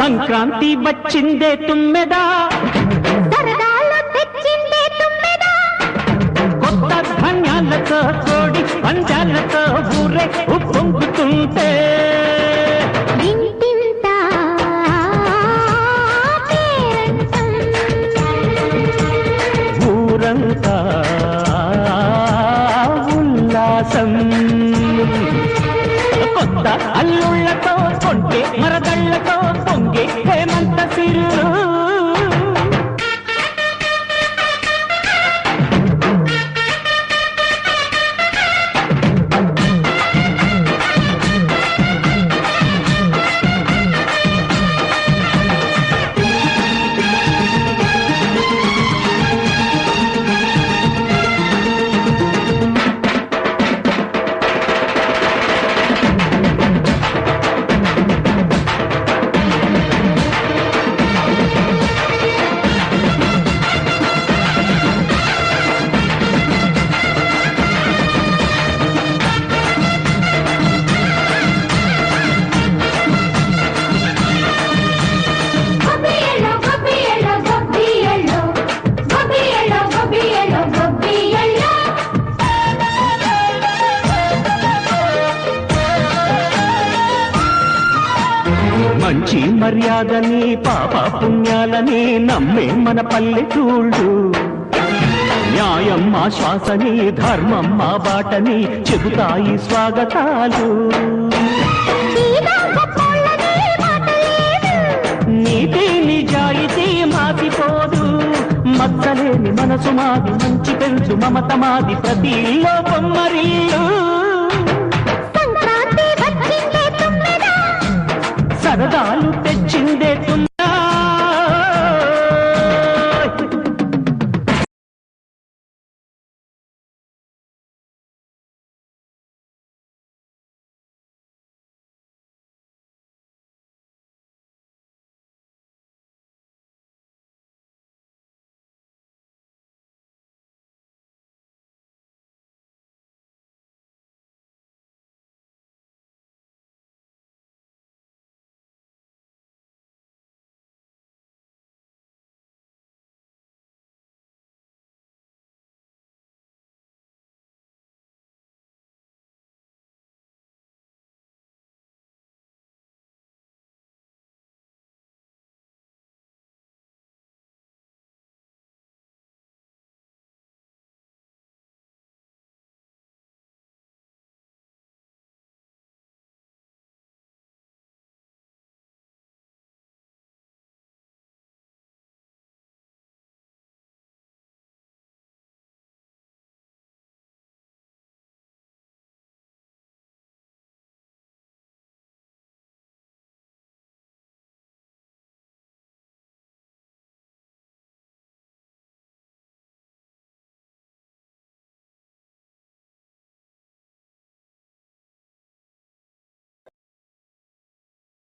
సంక్రాంతి వచ్చిందే తుమ్మెదా, సరదాలు తెచ్చిందే తుమ్మెదా, కొత్త ధాన్యాలతో కోడి పంజాలతో ఊరే ఉప్పొంగుతుంటే ఇంటింతా పేరంటం, ఊరంతా ఉల్లాసం. కొత్త అల్లుళ్ళతో కొంటే మరదళ్ళతో పొంగే హేమంత సిరు. గొబ్బియలో గొబ్బియలో గొబ్బియలో గొబ్బియలో గొబ్బియలో గొబ్బియలో, మంచి మర్యాదని పాప పుణ్యాలని నమ్మే మన పల్లెటూళ్ళు, న్యాయం మా శ్వాసని ధర్మం మా బాటని చెబుతాయి స్వాగతాలు. సీదా గొప్పోళ్ళదే మాట లేదు, నీతి నిజాయితీ మాసిపోదు, మచ్చలేని మనసు మాది, మంచి పెంచు మమత మాది, ప్రతి ఇల్లో బొమ్మరిల్లు. సంక్రాంతి వచ్చిందే తుమ్మెదా, సరదాలు తెచ్చిందే